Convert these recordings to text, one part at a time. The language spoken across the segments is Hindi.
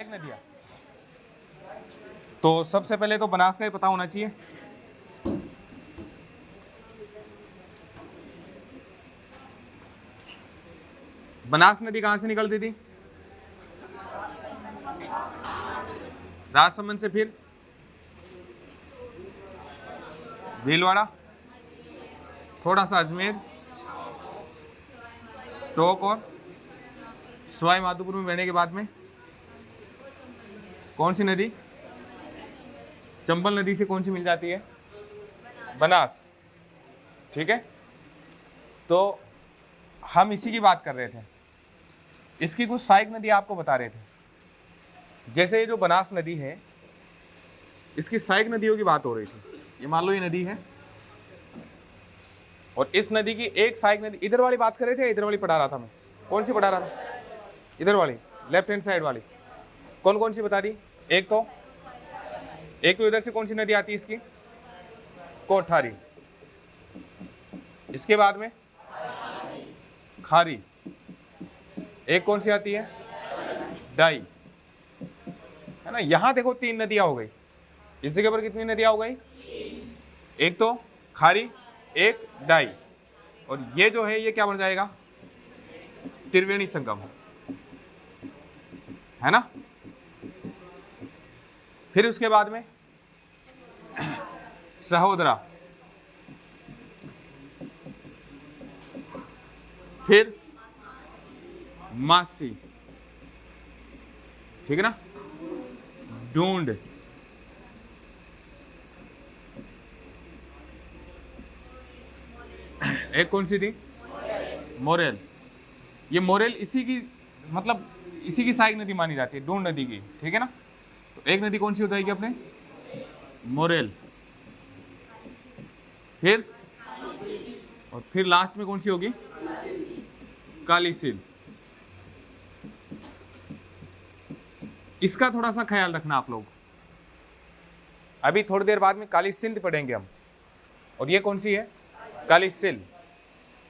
नदियाँ, तो सबसे पहले तो बनास का ही पता होना चाहिए। बनास नदी कहां से निकलती थी? राजसमंद से, फिर भीलवाड़ा, थोड़ा सा अजमेर, टोंक और सवाई माधोपुर में बहने के बाद में कौन सी नदी? चंबल नदी से कौन सी मिल जाती है? बनास। ठीक है, तो हम इसी की बात कर रहे थे। इसकी कुछ सहायक नदी आपको बता रहे थे। जैसे ये जो बनास नदी है, इसकी सहायक नदियों की बात हो रही थी। ये मान लो ये नदी है और इस नदी की एक सहायक नदी, इधर वाली बात कर रहे थे, इधर वाली पढ़ा रहा था मैं? कौन सी पढ़ा रहा था? इधर वाली, लेफ्ट हैंड साइड वाली। कौन कौन सी बता दी? एक तो इधर से कौन सी नदी आती है इसकी? कोठारी। इसके बाद में खारी। एक कौन सी आती है? डाई, है ना। यहां देखो 3 नदियां हो गई। इस जगह पर कितनी नदियां हो गई? एक तो खारी, एक डाई, और ये जो है ये क्या बन जाएगा? त्रिवेणी संगम, है ना। फिर उसके बाद में सहोदरा, फिर मासी, ठीक है ना, ढूंढ, एक कौन सी थी? मोरेल। ये मोरेल इसी की, मतलब इसी की सहायक नदी मानी जाती है, ढूंढ नदी की, ठीक है ना। तो एक नदी कौन सी हो जाएगी अपने? मोरेल। फिर और फिर लास्ट में कौन सी होगी? काली सिंध। इसका थोड़ा सा ख्याल रखना आप लोग। अभी थोड़ी देर बाद में काली सिंध पढ़ेंगे हम, और ये कौन सी है? काली सिंध,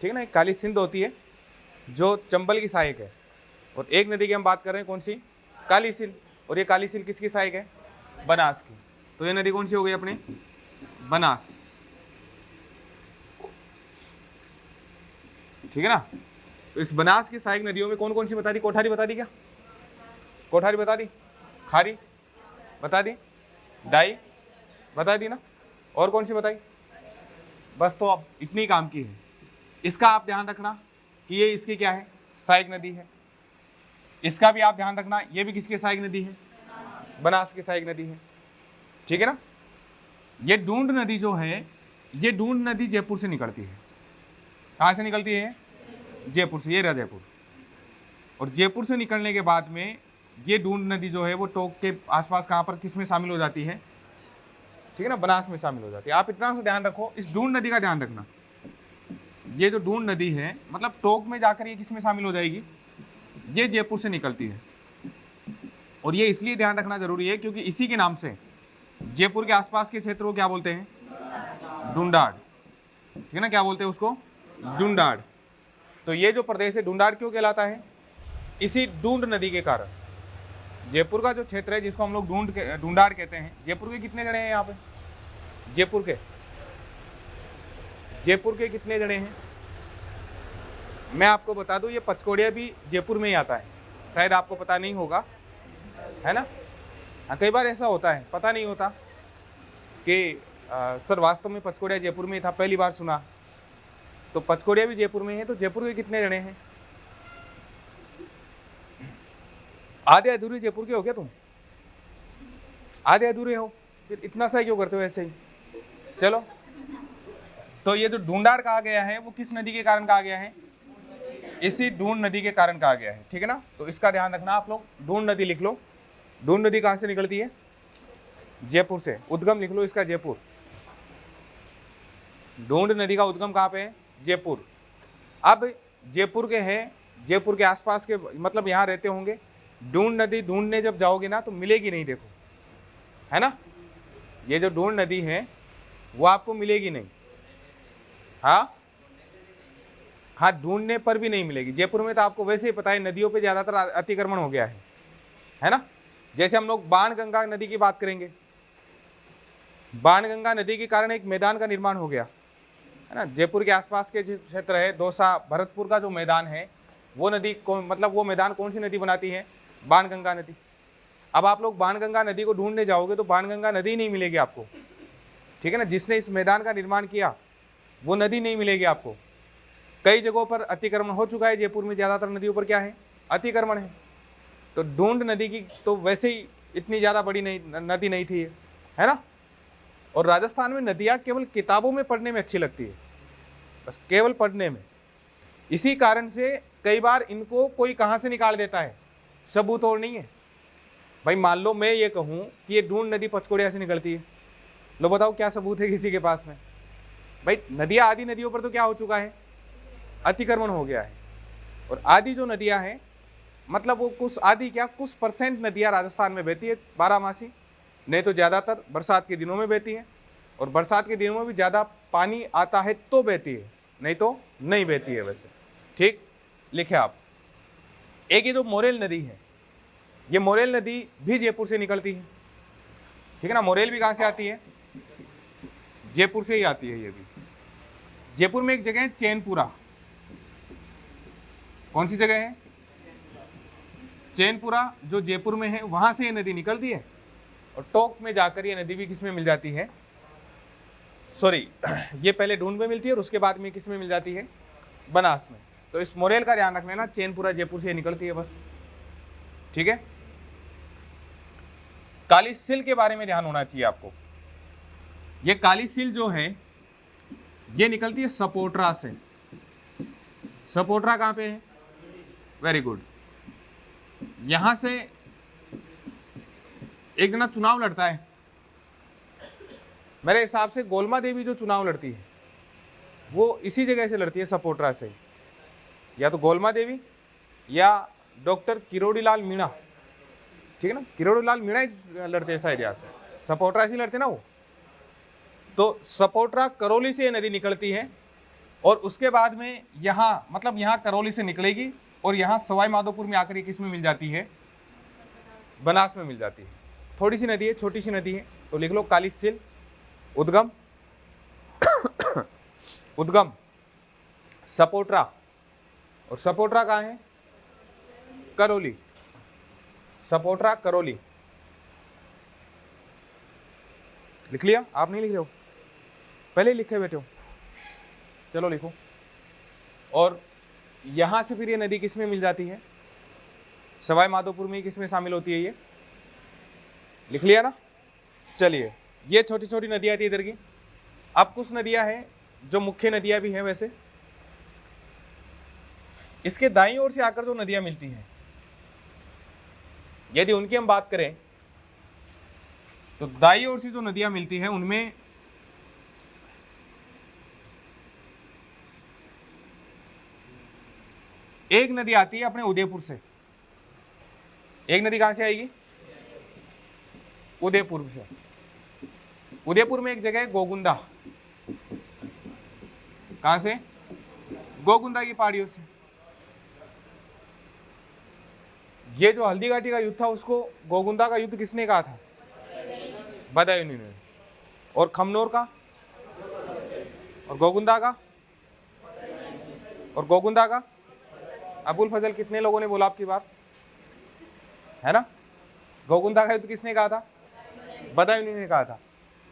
ठीक है ना। काली सिंध होती है जो चंबल की सहायक है, और एक नदी की हम बात कर रहे हैं, कौन सी? काली सिंध। और ये काली सिंध किसकी सहायक है? बनास की। तो ये नदी कौन सी हो गई अपनी? बनास, ठीक है ना। तो इस बनास की सहायक नदियों में कौन कौन सी बता दी? कोठारी बता दी क्या? कोठारी बता दी, खारी बता दी, डाई बता दी ना, और कौन सी बताई? बस, तो अब इतनी काम की है। इसका आप ध्यान रखना कि ये इसकी क्या है? सहायक नदी है। इसका भी आप ध्यान रखना, ये भी किसकी सहायक नदी है? बनास की सहायक नदी है, ठीक है ना। ये ढूंढ नदी जो है, ये ढूंढ नदी जयपुर से निकलती है। कहाँ से निकलती है? जयपुर से। ये रहा जयपुर, और जयपुर से निकलने के बाद में ये ढूंढ नदी जो है वो टोंक के आसपास कहाँ पर, किस में शामिल हो जाती है? ठीक है ना, बनास में शामिल हो जाती है। आप इतना सा ध्यान रखो, इस ढूंढ नदी का ध्यान रखना। ये जो ढूंढ नदी है, मतलब टोंक में जाकर ये किस में शामिल हो जाएगी? ये जयपुर से निकलती है। और ये इसलिए ध्यान रखना जरूरी है क्योंकि इसी के नाम से जयपुर के आसपास के क्षेत्र को क्या बोलते हैं? ढूंढाड़, ठीक है ना। क्या बोलते हैं उसको? ढूंढाड़। तो ये जो प्रदेश है ढूंढाड़ क्यों कहलाता है? इसी ढूंढ नदी के कारण। जयपुर का जो क्षेत्र है जिसको हम लोग ढूंढाड़ कहते हैं, जयपुर के कितने जने हैं यहाँ पे? जयपुर के कितने जने हैं? मैं आपको बता दूं, ये पचकोड़िया भी जयपुर में ही आता है। शायद आपको पता नहीं होगा, है ना। हाँ, कई बार ऐसा होता है, पता नहीं होता कि सर वास्तव में पचकोड़िया जयपुर में ही था, पहली बार सुना। तो पचकोड़िया भी जयपुर में है। तो जयपुर के कितने जने हैं? आधे अधूरे जयपुर के हो क्या तुम? आधे अधूरे हो, फिर इतना सा क्यों करते हो ऐसे ही? चलो, तो ये जो ढूंढाड़ कहा गया है वो किस नदी के कारण कहा गया है? इसी ढूंढ नदी के कारण कहा गया है, ठीक है ना। तो इसका ध्यान रखना आप लोग। ढूंढ नदी लिख लो। ढूंढ नदी कहाँ से निकलती है? जयपुर से। उद्गम लिख लो इसका, जयपुर। ढूंढ नदी का उद्गम कहाँ पे है? जयपुर। अब जयपुर के हैं, जयपुर के आसपास के, मतलब यहाँ रहते होंगे। ढूंढ नदी ढूंढने जब जाओगे ना तो मिलेगी नहीं, देखो, है ना। ये जो ढूंढ नदी है वो आपको मिलेगी नहीं। हाँ, हाँ, ढूंढने पर भी नहीं मिलेगी। जयपुर में तो आपको वैसे ही पता है नदियों पे ज़्यादातर अतिक्रमण हो गया है ना। जैसे हम लोग बाणगंगा नदी की बात करेंगे, बाणगंगा नदी के कारण एक मैदान का निर्माण हो गया है ना। जयपुर के आसपास के जो क्षेत्र है, दौसा, भरतपुर का जो मैदान है, वो नदी मतलब वो मैदान कौन सी नदी बनाती है? बाणगंगा नदी। अब आप लोग बाणगंगा नदी को ढूंढने जाओगे तो बाणगंगा नदी नहीं मिलेगी आपको, ठीक है ना। जिसने इस मैदान का निर्माण किया वो नदी नहीं मिलेगी आपको। कई जगहों पर अतिक्रमण हो चुका है। जयपुर में ज़्यादातर नदियों पर क्या है? अतिक्रमण है। तो ढूंढ नदी की तो वैसे ही इतनी ज़्यादा बड़ी नदी नहीं थी, है ना। और राजस्थान में नदियाँ केवल किताबों में पढ़ने में अच्छी लगती है, बस केवल पढ़ने में। इसी कारण से कई बार इनको कोई कहाँ से निकाल देता है, सबूत और नहीं है। भाई मान लो मैं ये कहूँ कि ये ढूंढ नदी पंचकोड़िया से निकलती है, लो बताओ क्या सबूत है किसी के पास में? भाई नदियाँ, आदि नदियों पर तो क्या हो चुका है? अतिक्रमण हो गया है। और आदि जो नदियाँ हैं, मतलब वो कुछ परसेंट नदियाँ राजस्थान में बहती है 12मासी, नहीं तो ज़्यादातर बरसात के दिनों में बहती है। और बरसात के दिनों में भी ज़्यादा पानी आता है तो बहती है, नहीं तो नहीं बहती है वैसे, ठीक। लिखे आप। एक ये जो मोरेल नदी है, ये मोरेल नदी भी जयपुर से निकलती है, ठीक है ना। मोरेल भी कहाँ से आती है? जयपुर से ही आती है ये भी। जयपुर में एक जगह है चैनपुरा। कौन सी जगह है? चैनपुरा, जो जयपुर में है, वहां से ये नदी निकलती है। और टोंक में जाकर ये नदी भी किस में मिल जाती है? सॉरी, ये पहले ढूंढ में मिलती है और उसके बाद में किस में मिल जाती है? बनास में। तो इस मोरेल का ध्यान रखना, चैनपुरा जयपुर से निकलती है बस, ठीक है। काली सिल के बारे में ध्यान होना चाहिए आपको। ये काली सिल जो है ये निकलती है सपोट्रा से। सपोट्रा कहाँ पे है? Very good. यहां से एक जना चुनाव लड़ता है, मेरे हिसाब से गोलमा देवी जो चुनाव लड़ती है वो इसी जगह से लड़ती है, सपोट्रा से। या तो गोलमा देवी या डॉक्टर किरोड़ीलाल मीणा, ठीक है ना। किरोड़ीलाल मीणा ही लड़ते हैं शायद यहाँ से, सपोट्रा से लड़ते ना वो। तो सपोट्रा करौली से ये नदी निकलती है और उसके बाद में यहाँ, मतलब यहाँ करौली से निकलेगी और यहाँ सवाई माधोपुर में आकर ये किस में मिल जाती है? बनास में मिल जाती है। थोड़ी सी नदी है, छोटी सी नदी है, तो लिख लो काली सिल। उद्गम उद्गम सपोट्रा, और सपोट्रा कहाँ है? करौली। सपोट्रा करौली। लिख लिया? आप नहीं लिख रहे हो? पहले ही लिखे बैठे हो, चलो लिखो। और यहां से फिर ये नदी किस में मिल जाती है? सवाई माधोपुर में किस में शामिल होती है? ये लिख लिया ना। चलिए, ये छोटी छोटी नदियां थी इधर की। अब कुछ नदियां हैं जो मुख्य नदियां भी हैं वैसे। इसके दाईं ओर से आकर जो नदियां मिलती हैं, यदि उनकी हम बात करें तो दाईं ओर से जो नदियां मिलती हैं उनमें एक नदी आती है अपने उदयपुर से। एक नदी कहां से आएगी? उदयपुर से। उदयपुर में एक जगह है गोगुंदा। कहां से? गोगुंदा की पहाड़ियों से। ये जो हल्दी घाटी का युद्ध था उसको गोगुंदा का युद्ध किसने कहा था? बदायूं ने। और खमनोर का? और गोगुंदा का? और गोगुंदा का? अबुल फजल, कितने लोगों ने बोला आपकी बात? है ना। गोगुंदा का युद्ध किसने कहा था? बदायूं ने कहा था।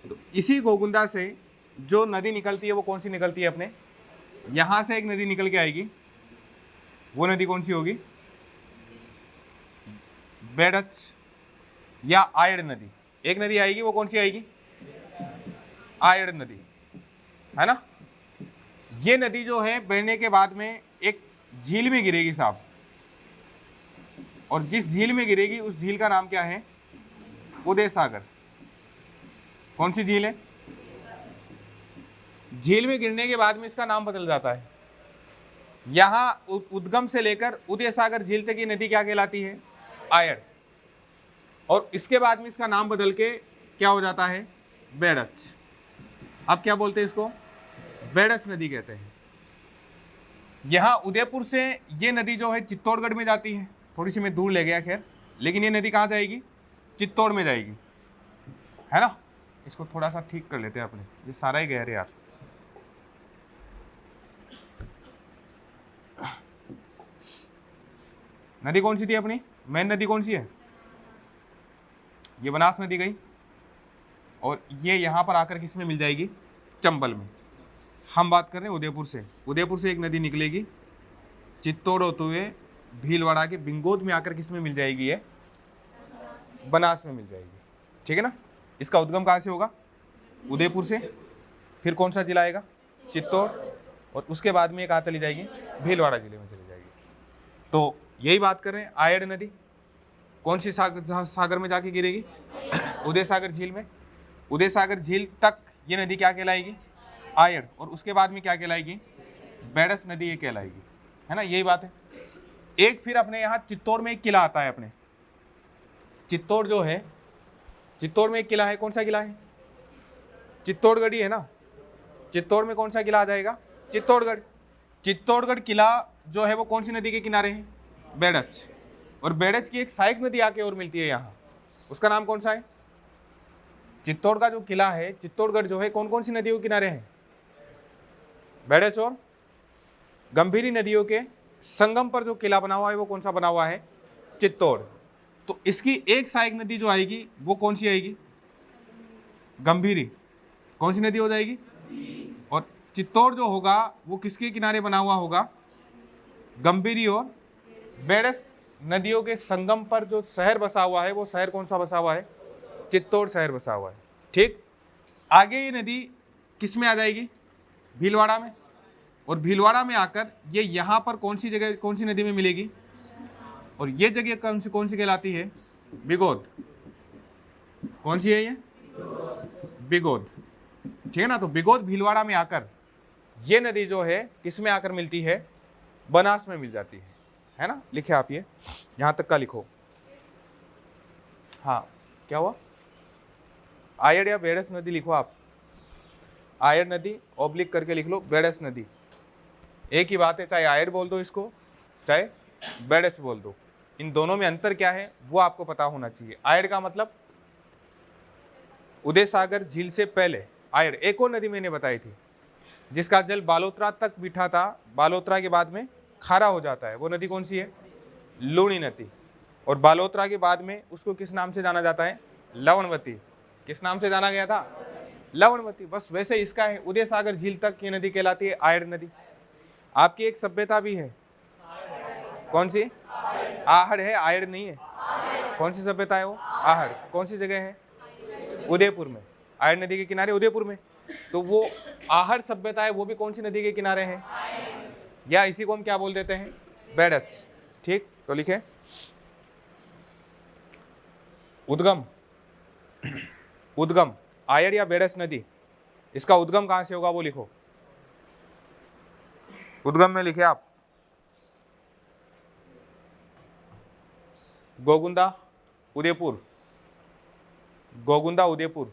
तो इसी गोगुंदा से जो नदी निकलती है वो कौन सी निकलती है? अपने यहां से एक नदी निकल के आएगी, वो नदी कौन सी होगी? बेड़च या आयड़ नदी। एक नदी आएगी, वो कौन सी आएगी? आयड़ नदी, है ना। ये नदी जो है बहने के बाद में एक झील में गिरेगी साहब, और जिस झील में गिरेगी उस झील का नाम क्या है? उदय सागर। कौन सी झील है? झील में गिरने के बाद में इसका नाम बदल जाता है। यहां उद्गम से लेकर उदय सागर झील तक की नदी क्या कहलाती है? आयड़। और इसके बाद में इसका नाम बदल के क्या हो जाता है? बेड़च। अब क्या बोलते हैं इसको? बेड़च नदी कहते हैं। यहाँ उदयपुर से ये नदी जो है चित्तौड़गढ़ में जाती है, थोड़ी सी मैं दूर ले गया खैर, लेकिन ये नदी कहाँ जाएगी? चित्तौड़ में जाएगी, है ना। इसको थोड़ा सा ठीक कर लेते हैं अपने, ये सारा ही गहरे यार। नदी कौन सी थी अपनी? मेन नदी कौन सी है? ये बनास नदी गई, और ये यहाँ पर आकर किस में मिल जाएगी? चंबल में। हम बात कर रहे हैं उदयपुर से। उदयपुर से एक नदी निकलेगी, चित्तौड़ होते हुए भीलवाड़ा के बिंगोद में आकर किस में मिल जाएगी? ये बनास में मिल जाएगी, ठीक है ना। इसका उद्गम कहाँ से होगा? उदयपुर से। फिर कौन सा जिला आएगा? चित्तौड़, और उसके बाद में ये कहाँ चली जाएगी? भीलवाड़ा जिले में चली जाएगी। तो यही बात कर रहे हैं। आयड़ नदी कौन सी सागर में जाके गिरेगी? उदय सागर झील में। उदय सागर झील तक ये नदी क्या कहलाएगी? आयड़, और उसके बाद में क्या कहलाएगी? बेडस नदी ये कहलाएगी, है ना। यही बात है। एक फिर अपने यहाँ चित्तौड़ में एक किला आता है अपने। चित्तौड़ जो है, चित्तौड़ में एक किला है, कौन सा किला है? चित्तौड़गढ़ ही है ना। चित्तौड़ में कौन सा किला आ जाएगा? चित्तौड़गढ़। चित्तौड़गढ़ किला जो है वो कौन सी नदी के किनारे है? बेडच। और बेडच की एक सहायक नदी आके और मिलती है यहाँ, उसका नाम कौन सा है? चित्तौड़ का जो किला है, चित्तौड़गढ़ जो है, कौन कौन सी नदियों के किनारे है? बेडच और गंभीरी नदियों के संगम पर जो किला बना हुआ है वो कौन सा बना हुआ है? चित्तौड़। तो इसकी एक सहायक नदी जो आएगी वो कौन सी आएगी? गंभीरी। कौन सी नदी हो जाएगी? और चित्तौड़ जो होगा वो किसके किनारे बना हुआ होगा? गंभीरी और बेडस नदियों के संगम पर जो शहर बसा हुआ है वो शहर कौन सा बसा हुआ है? चित्तौड़ शहर बसा हुआ है, ठीक। आगे ये नदी किस में आ जाएगी? भीलवाड़ा में। और भीलवाड़ा में आकर ये यहाँ पर कौन सी जगह, कौन सी नदी में मिलेगी? और ये जगह कौन सी कहलाती है? बिगोद। कौन सी है ये? बिगोद, ठीक है ना। तो बिगोद भीलवाड़ा में आकर ये नदी जो है किस में आकर मिलती है? बनास में मिल जाती है ना। लिखे आप, ये यहाँ तक का लिखो। हाँ, क्या हुआ? आयड़ या बेडस नदी लिखो आप। आयड़ नदी ऑब्लिक करके लिख लो बेडस नदी। एक ही बात है, चाहे आयड़ बोल दो इसको, चाहे बेडच बोल दो। इन दोनों में अंतर क्या है वो आपको पता होना चाहिए। आयड़ का मतलब उदय सागर झील से पहले आयड़। एक और नदी मैंने बताई थी जिसका जल बालोतरा तक मीठा था, बालोतरा के बाद में खारा हो जाता है, वो नदी कौन सी है? लूणी नदी। और बालोतरा के बाद में उसको किस नाम से जाना जाता है? लवणवती। किस नाम से जाना गया था? लवणवती। बस वैसे इसका है, उदय सागर झील तक ये नदी कहलाती है आयड़ नदी। आपकी एक सभ्यता भी है, कौन सी? आहड़ है, आयड़ नहीं है। कौन सी सभ्यता है वो? आहड़। कौन सी जगह है? उदयपुर में। आयड़ नदी के किनारे उदयपुर में। तो वो आहड़ सभ्यता है, वो भी कौन सी नदी के किनारे है? या इसी को हम क्या बोल देते हैं? बेडच, ठीक। तो लिखे उद्गम। उद्गम आयड़ या बेडच नदी, इसका उद्गम कहां से होगा वो लिखो। उद्गम में लिखे आप गोगुंदा उदयपुर। गोगुंदा उदयपुर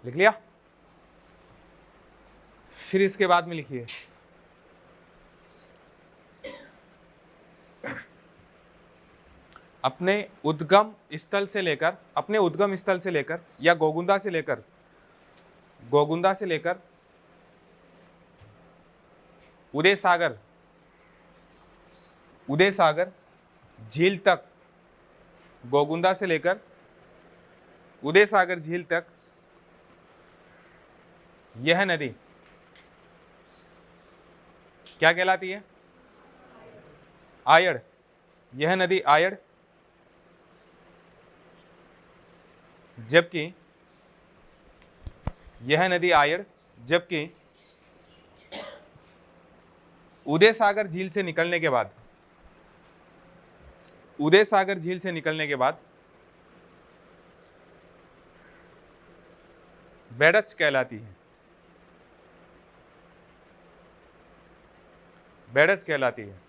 लिख लिया। फिर इसके बाद में लिखिए अपने उद्गम स्थल से लेकर, अपने उद्गम स्थल से लेकर या गोगुंदा से लेकर, गोगुंदा से लेकर उदय सागर, उदय सागर झील तक, गोगुंदा से लेकर उदय सागर झील तक यह नदी क्या कहलाती है? आयड़। यह नदी आयड़। जबकि यह नदी आयड़, जबकि उदय सागर झील से निकलने के बाद, उदय सागर झील से निकलने के बाद बेडच कहलाती है। बेडच कहलाती है।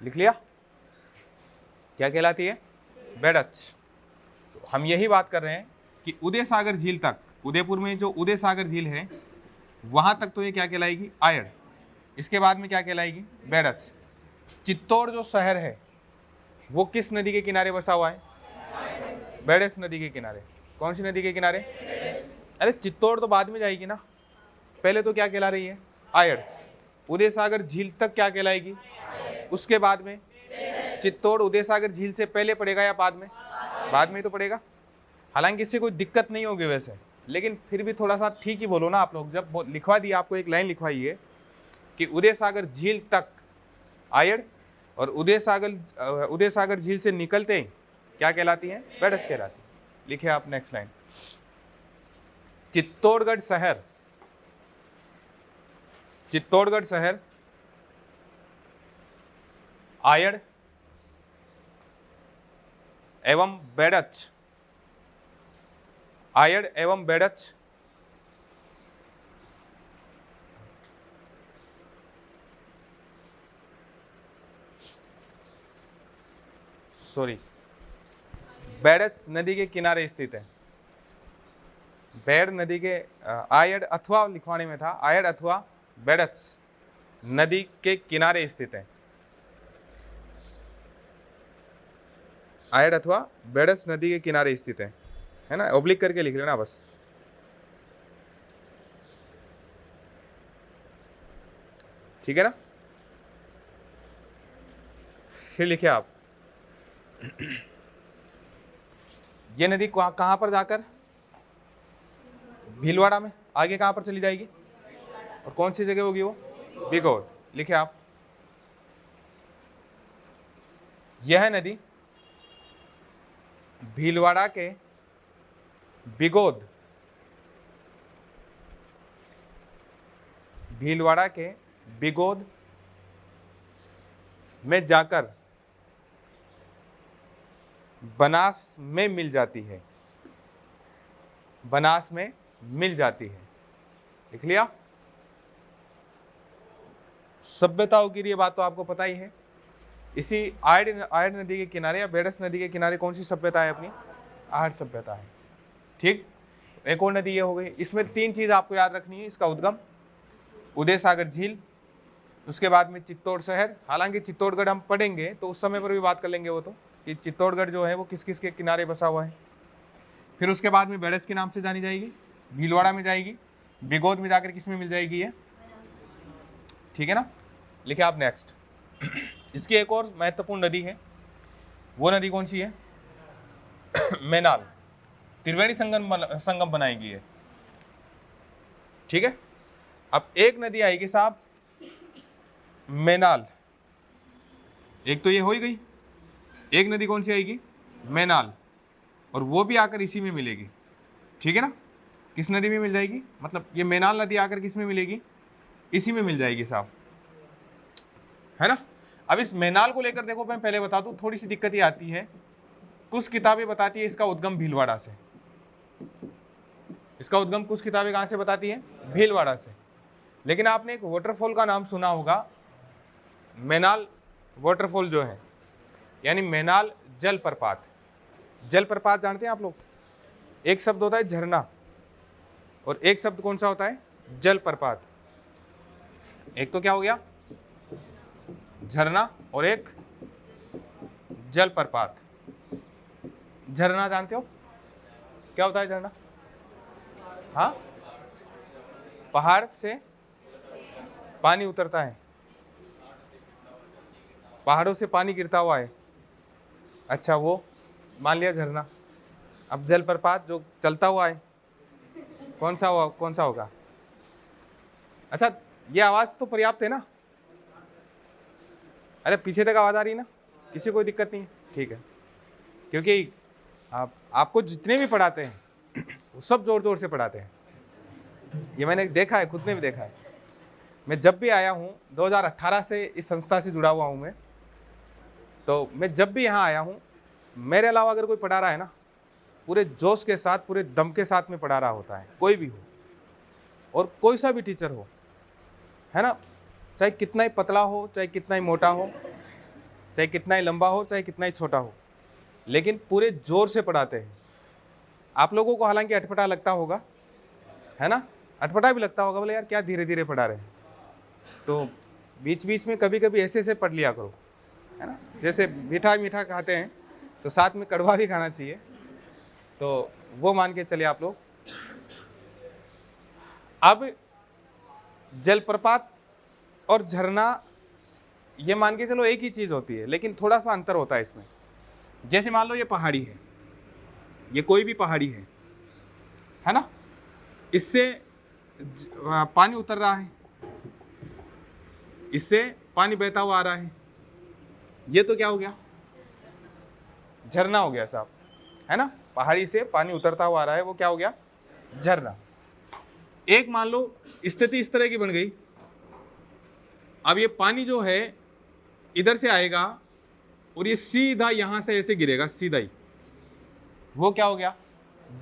लिख लिया? क्या कहलाती है? बेडच। तो हम यही बात कर रहे हैं कि उदय सागर झील तक, उदयपुर में जो उदय सागर झील है वहाँ तक तो ये क्या कहलाएगी, आयड़। इसके बाद में क्या कहलाएगी, बेड़च। चित्तौड़ जो शहर है वो किस नदी के किनारे बसा हुआ है, बेड़च नदी के किनारे। कौन सी नदी के किनारे, अरे चित्तौड़ तो बाद में जाएगी ना, पहले तो क्या कहला रही है, आयड़। उदय सागर झील तक क्या कहलाएगी, उसके बाद में चित्तौड़ उदय सागर झील से पहले पड़ेगा या बाद में, बाद में ही तो पड़ेगा। हालांकि इससे कोई दिक्कत नहीं होगी वैसे, लेकिन फिर भी थोड़ा सा ठीक ही बोलो ना आप लोग। जब लिखवा दिया आपको, एक लाइन लिखवाई है कि उदय सागर झील तक आयड़, और उदय सागर झील से निकलते ही क्या कहलाती है, बेड़च कहलाती है। लिखे आप नेक्स्ट लाइन। चित्तौड़गढ़ शहर आयड़ एवं बेड़च, आयड़ एवं बेड़च बेड़च नदी के किनारे स्थित है। बेड़ नदी के आयड़ अथवा लिखवाने में था, आयड़ अथवा बेड़च नदी के किनारे स्थित है। आयड़ अथवा बेड़च नदी के किनारे स्थित है ना, ओब्लिक करके लिख लेना बस। ठीक है ना, फिर लिखिए आप ये नदी कहां पर जाकर, भीलवाड़ा में, आगे कहां पर चली जाएगी, और कौन सी जगह होगी वो, बिगोद। लिखे आप, यह नदी भीलवाड़ा के बिगोद, भीलवाड़ा के बिगोद में जाकर बनास में मिल जाती है, बनास में मिल जाती है। लिख लिया। सभ्यताओं की ये बात तो आपको पता ही है। इसी आयड़ नदी के किनारे या बेड़च नदी के किनारे कौन सी सभ्यता है अपनी, आहट सभ्यता है। ठीक, एक और नदी ये हो गई। इसमें तीन चीज आपको याद रखनी है, इसका उद्गम उदय सागर झील, उसके बाद में चित्तौड़ शहर। हालांकि चित्तौड़गढ़ हम पढ़ेंगे तो उस समय पर भी बात कर लेंगे वो, तो कि चित्तौड़गढ़ जो है वो किस किस के किनारे बसा हुआ है। फिर उसके बाद में बेड़च के नाम से जानी जाएगी, भीलवाड़ा में जाएगी, बिगोद में जाकर किस में मिल जाएगी ये। ठीक है ना, लिखे आप नेक्स्ट। इसकी एक और महत्वपूर्ण नदी है, वो नदी कौन सी है, मेनाल। त्रिवेणी संगम बनाएगी ये। ठीक है, अब एक नदी आएगी साहब मेनाल, एक तो ये हो ही गई, एक नदी कौन सी आएगी, मेनाल, और वो भी आकर इसी में मिलेगी। ठीक है ना, किस नदी में मिल जाएगी, मतलब ये मेनाल नदी आकर किस में मिलेगी, इसी में मिल जाएगी साहब, है ना। अब इस मेनाल को लेकर देखो, मैं पहले बता दूं, थोड़ी सी दिक्कत ये आती है, कुछ किताबें बताती है इसका उद्गम भीलवाड़ा से। इसका उद्गम कुछ किताबें कहाँ से बताती है, भीलवाड़ा से। लेकिन आपने एक वाटरफॉल का नाम सुना होगा, मेनाल वाटरफॉल जो है, यानी मेनाल जलप्रपात। जलप्रपात जानते हैं आप लोग, एक शब्द होता है झरना और एक शब्द कौन सा होता है, जलप्रपात। एक तो क्या हो गया, झरना, और एक जलप्रपात। झरना जानते हो क्या होता है झरना, हाँ, पहाड़ से पानी उतरता है, पहाड़ों से पानी गिरता हुआ है, अच्छा वो मान लिया झरना। अब जलप्रपात जो चलता हुआ है, कौन सा होगा। अच्छा, ये आवाज़ तो पर्याप्त है ना, अरे पीछे तक आवाज़ आ रही है ना, किसी कोई दिक्कत नहीं है, ठीक है। क्योंकि आपको जितने भी पढ़ाते हैं वो सब ज़ोर ज़ोर से पढ़ाते हैं, ये मैंने देखा है, खुद ने भी देखा है। मैं जब भी आया हूँ, 2018 से इस संस्था से जुड़ा हुआ हूँ मैं, तो मैं जब भी यहाँ आया हूँ, मेरे अलावा अगर कोई पढ़ा रहा है ना, पूरे जोश के साथ, पूरे दम के साथ में पढ़ा रहा होता है, कोई भी हो, और कोई सा भी टीचर हो, है ना, चाहे कितना ही पतला हो, चाहे कितना ही मोटा हो, चाहे कितना ही लंबा हो, चाहे कितना ही छोटा हो, लेकिन पूरे जोर से पढ़ाते हैं। आप लोगों को हालांकि अटपटा लगता होगा, है ना, अटपटा भी लगता होगा, बोले यार क्या धीरे धीरे पढ़ा रहे हैं। तो बीच बीच में कभी कभी ऐसे पढ़ लिया करो, है ना, जैसे मीठा मीठा खाते हैं तो साथ में कड़वा भी खाना चाहिए, तो वो मान के चलिए आप लोग। अब जलप्रपात और झरना ये मान के चलो एक ही चीज होती है, लेकिन थोड़ा सा अंतर होता है इसमें। जैसे मान लो ये पहाड़ी है, ये कोई भी पहाड़ी है ना, इससे पानी उतर रहा है, इससे पानी बहता हुआ आ रहा है, ये तो क्या हो गया, झरना हो गया साहब, है ना, पहाड़ी से पानी उतरता हुआ आ रहा है, वो क्या हो गया, झरना। एक मान लो स्थिति इस तरह की बन गई, अब ये पानी जो है इधर से आएगा और ये सीधा यहां से ऐसे गिरेगा, सीधा ही, वो क्या हो गया,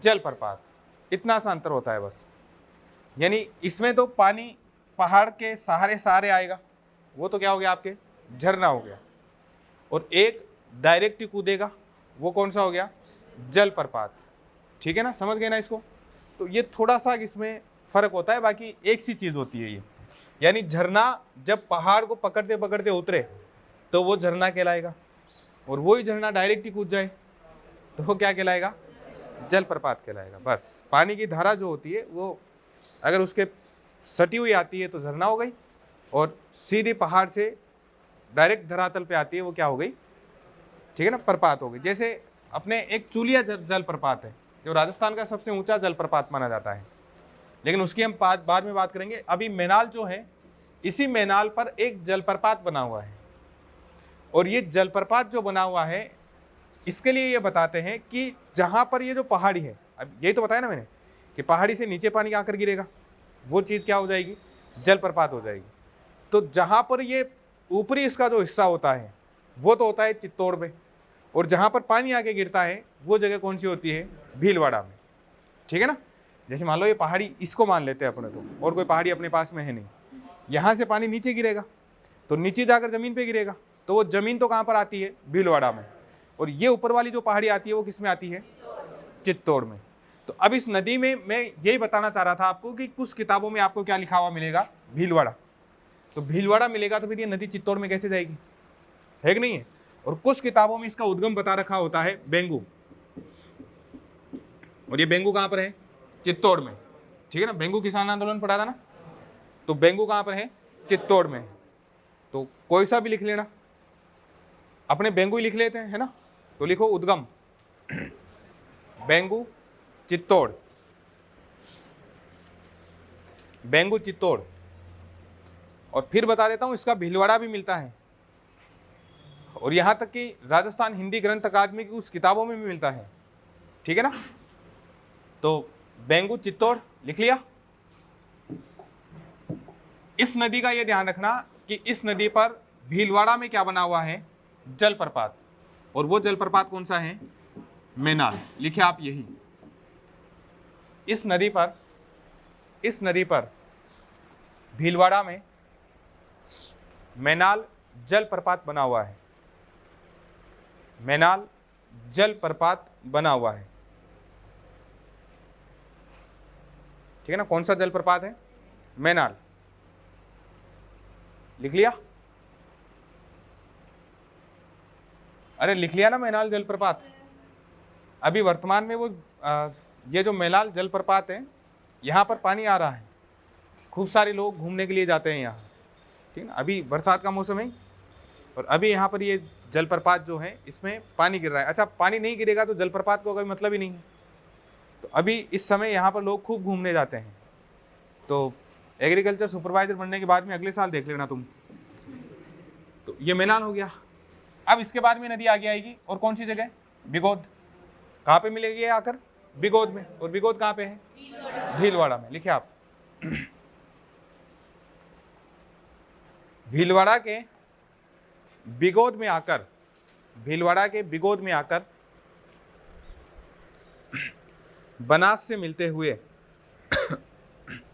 जलप्रपात। इतना सा अंतर होता है बस। यानी इसमें तो पानी पहाड़ के सहारे सहारे आएगा, वो तो क्या हो गया, आपके झरना हो गया। और एक डायरेक्ट ही कूदेगा, वो कौन सा हो गया, जलप्रपात। ठीक है ना, समझ गए ना इसको। तो ये थोड़ा सा इसमें फर्क होता है, बाकी एक सी चीज होती है ये। यानी झरना जब पहाड़ को पकड़ते पकड़ते उतरे तो वो झरना कहलाएगा, और वही झरना डायरेक्ट ही कूद जाए तो वो क्या कहलाएगा, जलप्रपात कहलाएगा। बस पानी की धारा जो होती है वो अगर उसके सटी हुई आती है तो झरना हो गई, और सीधी पहाड़ से डायरेक्ट धरातल पे आती है वो क्या हो गई, ठीक है ना, प्रपात हो गई। जैसे अपने एक चूलिया जलप्रपात है जो राजस्थान का सबसे ऊंचा जलप्रपात माना जाता है, लेकिन उसकी हम बाद में बात करेंगे। अभी मैनाल जो है, इसी मैनाल पर एक जलप्रपात बना हुआ है, और ये जलप्रपात जो बना हुआ है इसके लिए ये बताते हैं कि जहां पर ये जो पहाड़ी है, अब यही तो बताया ना मैंने कि पहाड़ी से नीचे पानी आकर गिरेगा, वो चीज़ क्या हो जाएगी, जलप्रपात हो जाएगी। तो जहां पर ये ऊपरी इसका जो हिस्सा होता है वो तो होता है चित्तौड़ में, और जहां पर पानी आके गिरता है वो जगह कौन सी होती है, भीलवाड़ा में। ठीक है ना, जैसे मान लो ये पहाड़ी, इसको मान लेते हैं अपने, तो और कोई पहाड़ी अपने पास में है नहीं, यहाँ से पानी नीचे गिरेगा तो नीचे जाकर जमीन पे गिरेगा, तो वो जमीन तो कहाँ पर आती है, भीलवाड़ा में। और ये ऊपर वाली जो पहाड़ी आती है वो किस में आती है, चित्तौड़ में। तो अब इस नदी में मैं यही बताना चाह रहा था आपको कि कुछ किताबों में आपको क्या लिखा हुआ मिलेगा, भीलवाड़ा। तो भीलवाड़ा मिलेगा तो फिर ये नदी चित्तौड़ में कैसे जाएगी, है कि नहीं है। और कुछ किताबों में इसका उद्गम बता रखा होता है बेंगू, और ये बेंगू कहाँ पर है, चित्तौड़ में। ठीक है ना, बेंगू किसान आंदोलन पढ़ा था ना, तो बेंगू कहाँ पर है, चित्तौड़ में। तो कोई सा भी लिख लेना, अपने बेंगू ही लिख लेते हैं, है ना। तो लिखो उद्गम बेंगू चित्तौड़, बेंगू चित्तौड़। और फिर बता देता हूं इसका भीलवाड़ा भी मिलता है, और यहां तक कि राजस्थान हिंदी ग्रंथ अकादमी की उस किताबों में भी मिलता है। ठीक है ना, तो बेंगू चित्तौड़ लिख लिया। इस नदी का यह ध्यान रखना कि इस नदी पर भीलवाड़ा में क्या बना हुआ है, जलप्रपात, और वो जलप्रपात कौन सा है, मैनाल। लिखे आप यही, इस नदी पर भीलवाड़ा में मैनाल जलप्रपात बना हुआ है, मैनाल जलप्रपात बना हुआ है। ठीक है ना, कौन सा जलप्रपात है, मैनाल। लिख लिया, अरे लिख लिया ना, मैनाल जलप्रपात। अभी वर्तमान में वो ये जो मैनाल जलप्रपात है, यहाँ पर पानी आ रहा है, खूब सारे लोग घूमने के लिए जाते हैं यहाँ। ठीक है ना, अभी बरसात का मौसम है, और अभी यहाँ पर ये जलप्रपात जो है इसमें पानी गिर रहा है। अच्छा, पानी नहीं गिरेगा तो जलप्रपात को कोई मतलब ही नहीं है। तो अभी इस समय यहाँ पर लोग खूब घूमने जाते हैं। तो एग्रीकल्चर सुपरवाइजर बनने के बाद में अगले साल देख लेना तुम। तो ये मैनाल हो गया। अब इसके बाद में नदी आगे आएगी, और कौन सी जगह, बिगोद। कहाँ पे मिलेगी आकर, बिगोद में। और बिगोद कहाँ पे है, भीलवाड़ा में। लिखे आप, भीलवाड़ा के बिगोद में आकर, भीलवाड़ा के बिगोद में आकर बनास से मिलते हुए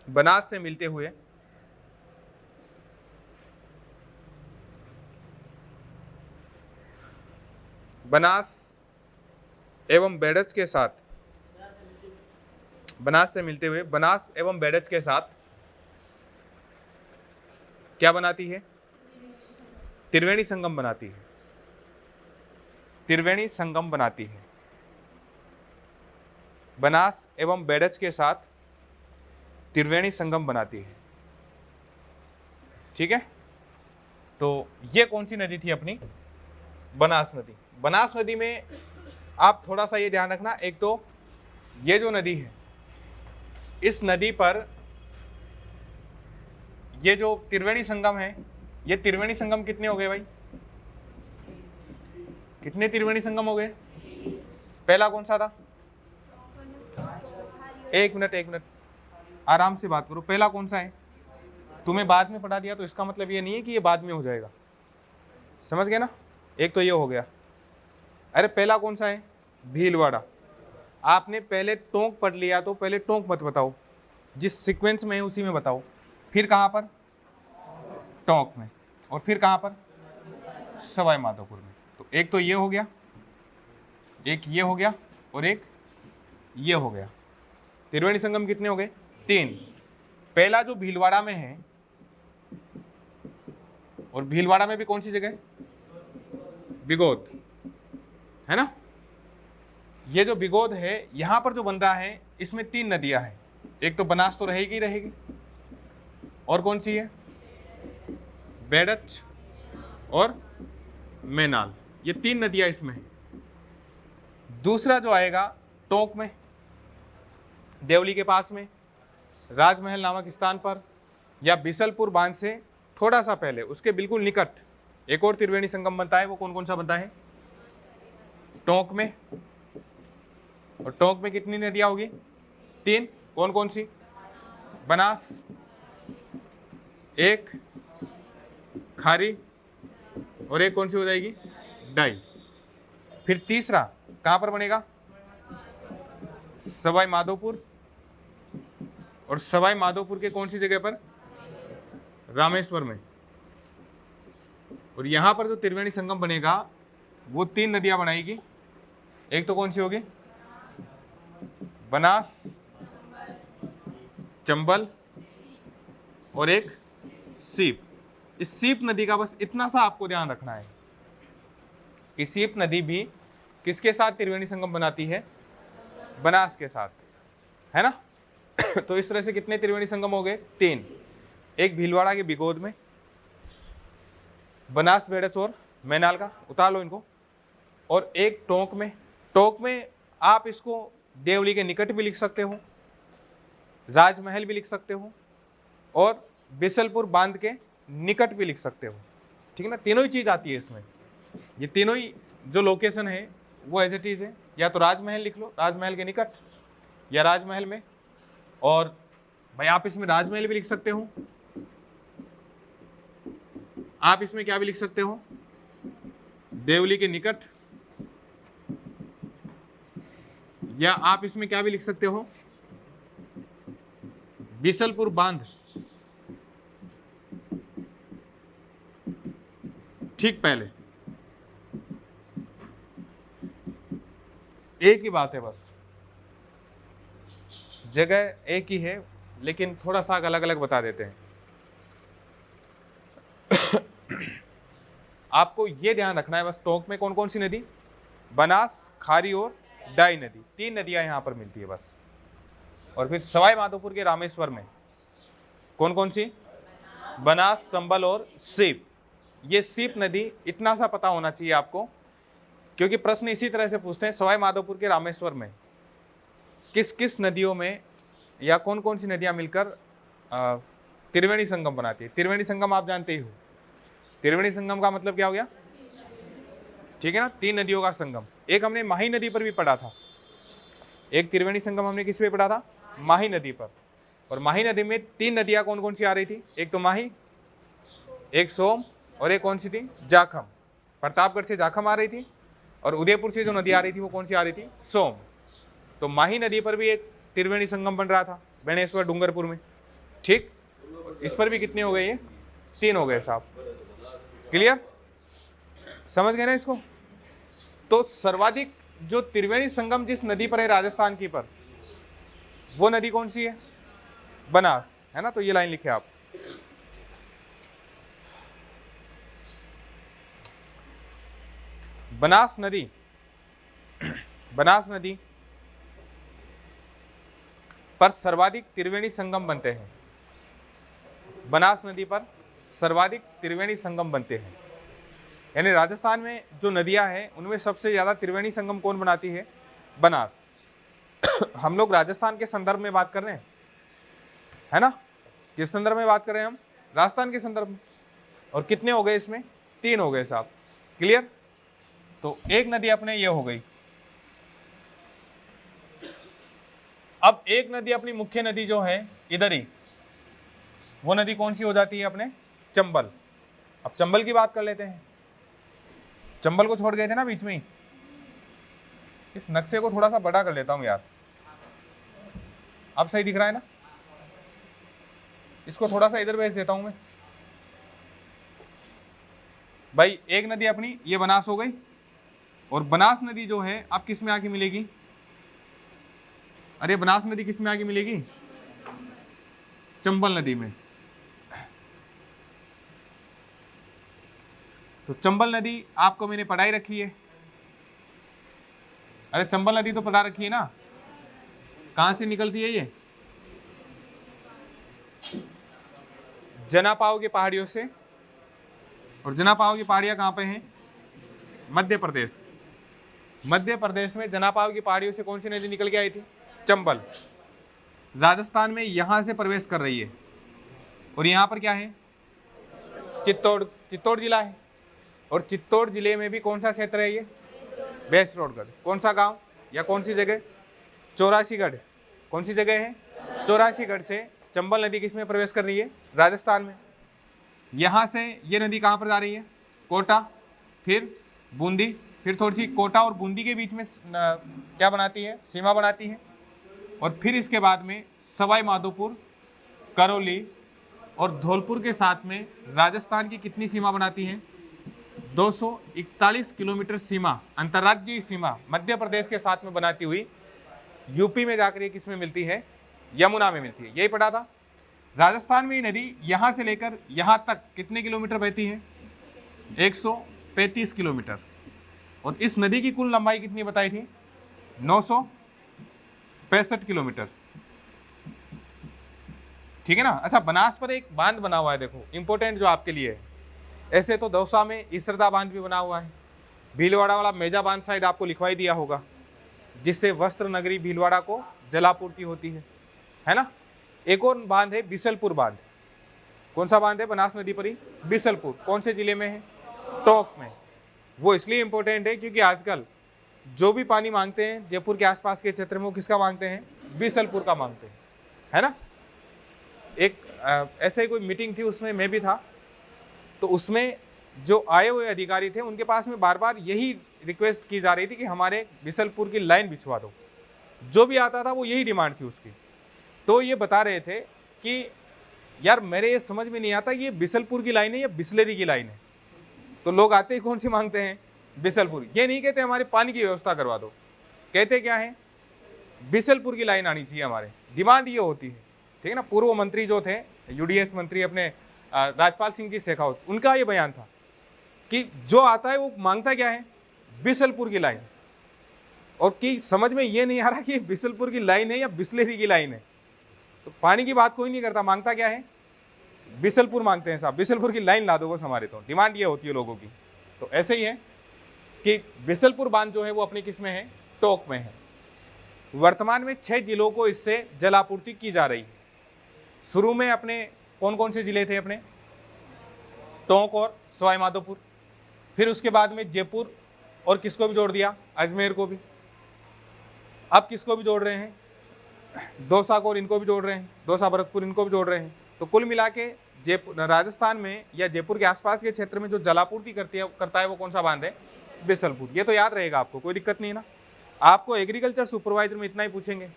बनास से मिलते हुए बनास एवं बेड़च के साथ बनास से मिलते हुए बनास एवं बेडज के साथ क्या बनाती है? त्रिवेणी संगम बनाती है। त्रिवेणी संगम बनाती है। बनास एवं बेडज के साथ त्रिवेणी संगम बनाती है। ठीक है, तो ये कौन सी नदी थी अपनी? बनास नदी। बनास नदी में आप थोड़ा सा ये ध्यान रखना, एक तो ये जो नदी है, इस नदी पर ये जो त्रिवेणी संगम है, ये त्रिवेणी संगम कितने हो गए भाई? कितने त्रिवेणी संगम हो गए? पहला कौन सा था? एक मिनट आराम से बात करो। पहला कौन सा है? तुम्हें बाद में पढ़ा दिया तो इसका मतलब ये नहीं है कि ये बाद में हो जाएगा, समझ गए ना? एक तो ये हो गया। अरे पहला कौन सा है? भीलवाड़ा। आपने पहले टोंक पढ़ लिया तो पहले टोंक मत बताओ, जिस सीक्वेंस में है उसी में बताओ। फिर कहाँ पर? टोंक में। और फिर कहाँ पर? सवाई माधोपुर में। तो एक तो ये हो गया, एक ये हो गया, और एक ये हो गया। त्रिवेणी संगम कितने हो गए? 3। पहला जो भीलवाड़ा में है, और भीलवाड़ा में भी कौन सी जगह? बिगोद, है ना? ये जो बिगोद है, यहां पर जो बन रहा है, इसमें 3 नदियां हैं। एक तो बनास तो रहेगी ही रहेगी, और कौन सी है? बेडच और मेनाल, ये 3 नदियां इसमें है। दूसरा जो आएगा टोंक में, देवली के पास में, राजमहल नामक स्थान पर, या बिसलपुर बांध से थोड़ा सा पहले, उसके बिल्कुल निकट एक और त्रिवेणी संगम बनता है। वो कौन कौन सा बनता है? टोंक में। और टोंक में कितनी नदियां होगी? 3। कौन कौन सी? बनास, एक खारी, और एक कौन सी हो जाएगी? डाई। फिर तीसरा कहां पर बनेगा? सवाई माधोपुर। और सवाई माधोपुर के कौन सी जगह पर? रामेश्वर में। और यहां पर जो त्रिवेणी संगम बनेगा वो 3 नदियां बनाएगी। एक तो कौन सी होगी? बनास, चंबल, और एक सीप। इस सीप नदी का बस इतना सा आपको ध्यान रखना है कि सीप नदी भी किसके साथ त्रिवेणी संगम बनाती है? बनास के साथ, है ना? तो इस तरह से कितने त्रिवेणी संगम हो गए? 3। एक भीलवाड़ा के बिगोद में, बनास, बेडच और मैनाल का, उतार लो इनको, और एक टोंक में। टोंक में आप इसको देवली के निकट भी लिख सकते हो, राजमहल भी लिख सकते हो, और बिसलपुर बांध के निकट भी लिख सकते हो। ठीक है ना? तीनों ही चीज़ आती है इसमें। ये तीनों ही जो लोकेशन है वो एज इट इज़ है। या तो राजमहल लिख लो, राजमहल के निकट, या राजमहल में, और भाई आप इसमें राजमहल भी लिख सकते हो, आप इसमें क्या भी लिख सकते हो? देवली के निकट, या आप इसमें क्या भी लिख सकते हो? बिसलपुर बांध। ठीक पहले। एक ही बात है, बस जगह एक ही है, लेकिन थोड़ा सा अलग अलग बता देते हैं। आपको ये ध्यान रखना है बस, टोंक में कौन कौन सी नदी? बनास, खारी और डाई नदी, 3 नदियां यहां पर मिलती है बस। और फिर सवाई माधोपुर के रामेश्वर में कौन कौन सी? बनास, चंबल और सीप। ये सीप नदी, इतना सा पता होना चाहिए आपको, क्योंकि प्रश्न इसी तरह से पूछते हैं, सवाई माधोपुर के रामेश्वर में किस किस नदियों में या कौन कौन सी नदियां मिलकर त्रिवेणी संगम बनाती है। त्रिवेणी संगम आप जानते ही हो, त्रिवेणी संगम का मतलब क्या हो गया? ठीक है ना? 3 नदियों का संगम। एक हमने माही नदी पर भी पढ़ा था, एक त्रिवेणी संगम हमने किस पे पढ़ा था? माही नदी पर। और माही नदी में 3 नदियां कौन कौन सी आ रही थी? एक तो माही, एक सोम, और एक कौन सी थी? जाखम। प्रतापगढ़ से जाखम आ रही थी, और उदयपुर से जो नदी आ रही थी वो कौन सी आ रही थी? सोम। तो माही नदी पर भी एक त्रिवेणी संगम बन रहा था, बेणेश्वर डूंगरपुर में। ठीक, इस पर भी कितने हो गए? ये 3 हो गए साहब। क्लियर? समझ गए ना इसको? तो सर्वाधिक जो त्रिवेणी संगम जिस नदी पर है, राजस्थान की पर, वो नदी कौन सी है? बनास, है ना। तो ये लाइन लिखे आप। बनास नदी, बनास नदी पर सर्वाधिक त्रिवेणी संगम बनते हैं। बनास नदी पर सर्वाधिक त्रिवेणी संगम बनते हैं, यानी राजस्थान में जो नदियां हैं उनमें सबसे ज्यादा त्रिवेणी संगम कौन बनाती है? बनास। हम लोग राजस्थान के संदर्भ में बात कर रहे हैं, है ना। किस संदर्भ में बात कर रहे हैं हम? राजस्थान के संदर्भ में। और कितने हो गए इसमें? 3 हो गए साहब। क्लियर? तो एक नदी अपने ये हो गई। अब एक नदी अपनी मुख्य नदी जो है इधर ही, वो नदी कौन सी हो जाती है अपने? चंबल। अब चंबल की बात कर लेते हैं। चंबल को छोड़ गए थे ना बीच में ही। इस नक्शे को थोड़ा सा बड़ा कर लेता हूं यार, अब सही दिख रहा है ना। इसको थोड़ा सा इधर भेज देता हूं मैं। भाई एक नदी अपनी ये बनास हो गई, और बनास नदी जो है अब किस में आके मिलेगी? अरे बनास नदी किस में आके मिलेगी? चंबल नदी में। तो चंबल नदी आपको मैंने पढ़ाई रखी है। अरे चंबल नदी तो पढ़ा रखी है ना। कहां से निकलती है ये? जनापाव की पहाड़ियों से। और जनापाव की पहाड़ियां कहां पे हैं? मध्य प्रदेश। मध्य प्रदेश में जनापाव की पहाड़ियों से कौन सी नदी निकल के आई थी? चंबल। राजस्थान में यहां से प्रवेश कर रही है, और यहां पर क्या है? चित्तौड़ जिला है। और चित्तौड़ जिले में भी कौन सा क्षेत्र है ये? बेसरोडगढ़। कौन सा गांव या कौन सी जगह? चौरासीगढ़। कौन सी जगह है? चौरासीगढ़ से चंबल नदी किस में प्रवेश कर रही है? राजस्थान में। यहाँ से ये नदी कहाँ पर जा रही है? कोटा, फिर बूंदी, फिर थोड़ी सी कोटा और बूंदी के बीच में क्या बनाती है? सीमा बनाती है। और फिर इसके बाद में सवाई माधोपुर, करौली और धौलपुर के साथ में राजस्थान की कितनी सीमा बनाती है? 241 किलोमीटर सीमा, अंतर्राज्यीय सीमा मध्य प्रदेश के साथ में बनाती हुई यूपी में जाकर ये किस में मिलती है? यमुना में मिलती है। यही पढ़ा था। राजस्थान में ये नदी यहाँ से लेकर यहाँ तक कितने किलोमीटर बहती है? 135 किलोमीटर। और इस नदी की कुल लंबाई कितनी बताई थी? 965 किलोमीटर। ठीक है ना। अच्छा, बनास पर एक बांध बना हुआ है, देखो इंपॉर्टेंट जो आपके लिए है। ऐसे तो दौसा में इसरदा बांध भी बना हुआ है। भीलवाड़ा वाला मेजा बांध शायद आपको लिखवाई दिया होगा, जिससे वस्त्र नगरी भीलवाड़ा को जलापूर्ति होती है ना। एक और बांध है बिसलपुर बांध। कौन सा बांध है? बनास नदी पर ही बिसलपुर। कौन से जिले में है? टोंक में। वो इसलिए इंपॉर्टेंट है क्योंकि आजकल जो भी पानी मांगते हैं जयपुर के आसपास के क्षेत्र में, वो किसका मांगते हैं? बिसलपुर का मांगते हैं, है ना। एक ऐसे ही कोई मीटिंग थी, उसमें मैं भी था। तो उसमें जो आए हुए अधिकारी थे उनके पास में बार बार यही रिक्वेस्ट की जा रही थी कि हमारे बिसलपुर की लाइन बिछवा दो। जो भी आता था वो यही डिमांड थी उसकी। तो ये बता रहे थे कि यार मेरे ये समझ में नहीं आता ये बिसलपुर की लाइन है या बिस्लेरी की लाइन है। तो लोग आते ही कौन सी मांगते हैं? बिसलपुर। ये नहीं कहते हमारे पानी की व्यवस्था करवा दो, कहते क्या है? बिसलपुर की लाइन आनी चाहिए हमारे। डिमांड ये होती है, ठीक है ना। पूर्व मंत्री जो थे, यूडीएस मंत्री अपने राजपाल सिंह जी शेखावत, उनका ये बयान था कि जो आता है वो मांगता क्या है? बिसलपुर की लाइन। और कि समझ में ये नहीं आ रहा कि बिसलपुर की लाइन है या बिस्लेरी की लाइन है। तो पानी की बात कोई नहीं करता, मांगता क्या है? बिसलपुर मांगते हैं साहब। बिसलपुर की लाइन ला दो बस हमारे। तो डिमांड ये होती है लोगों की। तो ऐसे ही है कि बिसलपुर बांध जो है वो अपनी किस में है? टोंक में है। वर्तमान में 6 जिलों को इससे जलापूर्ति की जा रही है। शुरू में अपने कौन कौन से जिले थे अपने? टोंक और सवाई माधोपुर। फिर उसके बाद में जयपुर और किसको भी जोड़ दिया? अजमेर को भी। अब किसको भी जोड़ रहे हैं? दौसा को और इनको भी जोड़ रहे हैं, दौसा भरतपुर इनको भी जोड़ रहे हैं। तो कुल मिला के जयपुर, राजस्थान में या जयपुर के आसपास के क्षेत्र में जो जलापूर्ति करता है वो कौन सा बांध है? बिसलपुर। ये तो याद रहेगा आपको, कोई दिक्कत नहीं ना। आपको एग्रीकल्चर सुपरवाइजर में इतना ही पूछेंगे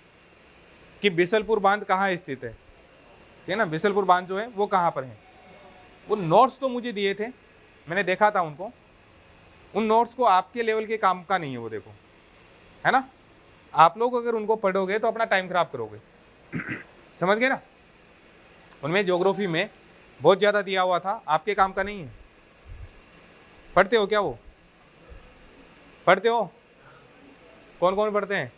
कि बिसलपुर बांध कहाँ स्थित है, ठीक है ना। बिसलपुर बांध जो है वो कहाँ पर है। वो नोट्स तो मुझे दिए थे, मैंने देखा था उनको। उन नोट्स को आपके लेवल के काम का नहीं है वो, देखो, है ना। आप लोग अगर उनको पढ़ोगे तो अपना टाइम खराब करोगे। समझ गए ना? उनमें ज्योग्राफी में बहुत ज़्यादा दिया हुआ था, आपके काम का नहीं है। पढ़ते हो क्या? वो पढ़ते हो? कौन कौन पढ़ते हैं?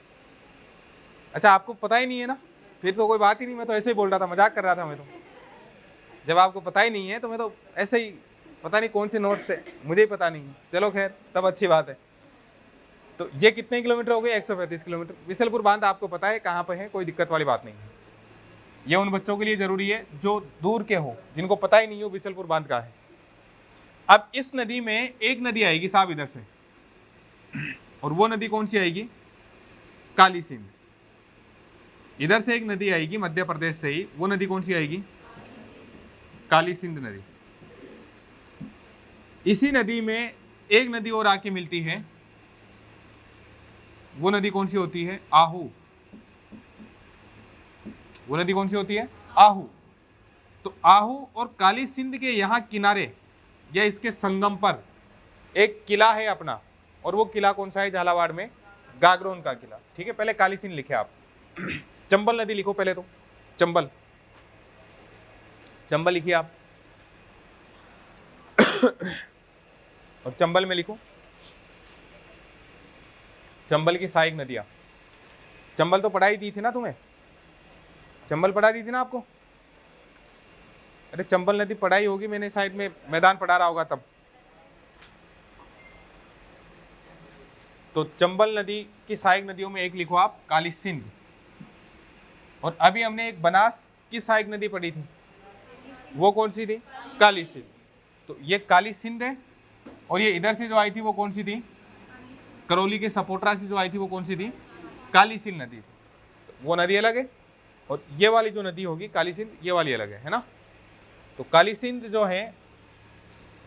अच्छा, आपको पता ही नहीं है ना, फिर तो कोई बात ही नहीं। मैं तो ऐसे ही बोल रहा था, मजाक कर रहा था मैं तो। जब आपको पता ही नहीं है तो मैं तो ऐसे ही, पता नहीं कौन से नोट्स थे, मुझे ही पता नहीं। चलो खैर, तब अच्छी बात है। तो ये कितने किलोमीटर हो गए? 135 किलोमीटर। बिसलपुर बांध आपको पता है कहाँ पे है, कोई दिक्कत वाली बात नहीं है। ये उन बच्चों के लिए जरूरी है जो दूर के हो, जिनको पता ही नहीं हो बिसलपुर बांध कहाँ है। अब इस नदी में एक नदी आएगी साहब इधर से, और वो नदी कौन सी आएगी? काली सिंध। इधर से एक नदी आएगी मध्य प्रदेश से ही, वो नदी कौन सी आएगी? काली सिंध नदी। इसी नदी में एक नदी और आके मिलती है, वो नदी कौन सी होती है? आहू। वो नदी कौन सी होती है? आहू। तो आहू और काली सिंध के यहाँ किनारे या इसके संगम पर एक किला है अपना, और वो किला कौन सा है? झालावाड़ में गागरोन का किला। ठीक है, पहले काली सिंध लिखे आप। चंबल नदी लिखो पहले तो, चंबल, चंबल लिखिए आप। और चंबल में लिखो चंबल की सहायक नदियां। चंबल तो पढ़ाई दी थी ना तुम्हें? चंबल पढ़ा दी थी ना आपको? अरे चंबल नदी पढ़ाई होगी, मैंने शायद में मैदान पढ़ा रहा होगा तब। तो चंबल नदी की सहायक नदियों में एक लिखो आप, काली सिंध। और अभी हमने एक बनास की सहायक नदी पढ़ी थी, वो कौन सी थी? काली सिंध। तो ये काली सिंध है, और ये इधर से जो आई थी वो कौन सी थी? करौली के सपोटरा से जो आई थी वो कौन सी थी? काली सिंध नदी थी। तो वो नदी अलग है, और ये वाली जो नदी होगी काली सिंध, ये वाली अलग है ना? तो काली सिंध जो है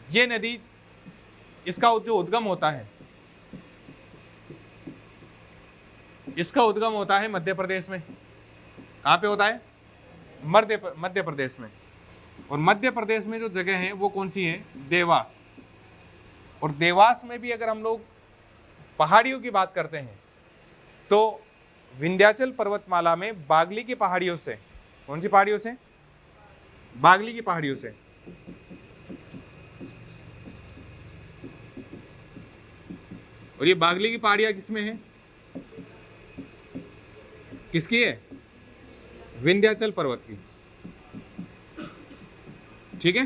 ये नदी, इसका जो उद्गम होता है, इसका उद्गम होता है मध्य प्रदेश में। कहाँ पे होता है? मध्य प्रदेश में। और मध्य प्रदेश में जो जगह है वो कौन सी है? देवास। और देवास में भी अगर हम लोग पहाड़ियों की बात करते हैं तो विंध्याचल पर्वतमाला में बागली की पहाड़ियों से, कौन सी पहाड़ियों से? बागली की पहाड़ियों से। और ये बागली की पहाड़ियां किसमें है? किसकी है? विंध्याचल पर्वत की। ठीक है,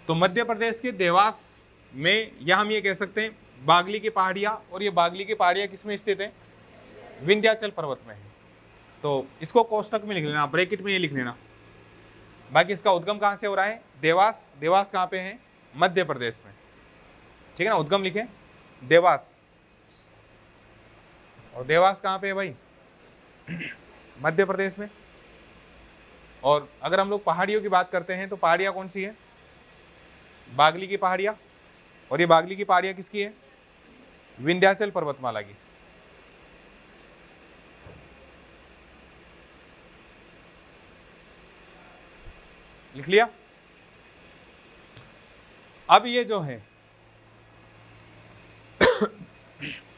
तो मध्य प्रदेश के देवास में, या हम ये कह सकते हैं बागली की पहाड़ियां, और ये बागली की पहाड़ियां किसमें स्थित है? विंध्याचल पर्वत में है। तो इसको कोष्टक में लिख लेना, ब्रैकेट में ये लिख लेना। बाकी इसका उद्गम कहाँ से हो रहा है? देवास। देवास कहाँ पे है? मध्य प्रदेश में। ठीक है ना, उद्गम लिखे देवास। और देवास कहाँ पे है भाई? मध्य प्रदेश में। और अगर हम लोग पहाड़ियों की बात करते हैं तो पहाड़ियाँ कौन सी है? बागली की पहाड़ियाँ। और ये बागली की पहाड़ियाँ किसकी है? विंध्याचल पर्वतमाला की। लिख लिया? अब ये जो है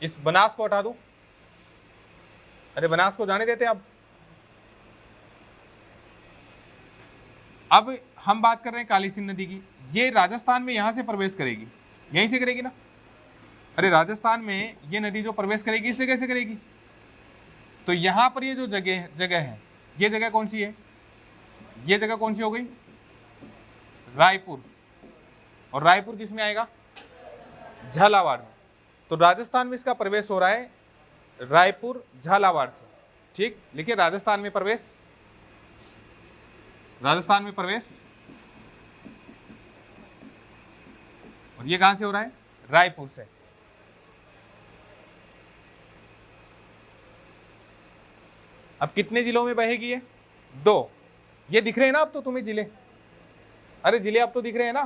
इस बनास को हटा दूं? अरे बनास को जाने देते अब हम बात कर रहे हैं काली सिंध नदी की। ये राजस्थान में यहां से प्रवेश करेगी, यहीं से करेगी ना? अरे राजस्थान में ये नदी जो प्रवेश करेगी इससे कैसे करेगी? तो यहां पर ये जो जगह है, ये जगह कौन सी है? ये जगह कौन सी हो गई? रायपुर। और रायपुर किस में आएगा? झालावाड़ में। तो राजस्थान में इसका प्रवेश हो रहा है रायपुर झालावाड़ से। ठीक, लिखिए राजस्थान में प्रवेश, राजस्थान में प्रवेश। और ये कहां से हो रहा है? रायपुर से। अब कितने जिलों में बहेगी ये? 2। ये दिख रहे हैं ना अब तो तुम्हें जिले? अरे जिले अब तो दिख रहे हैं ना?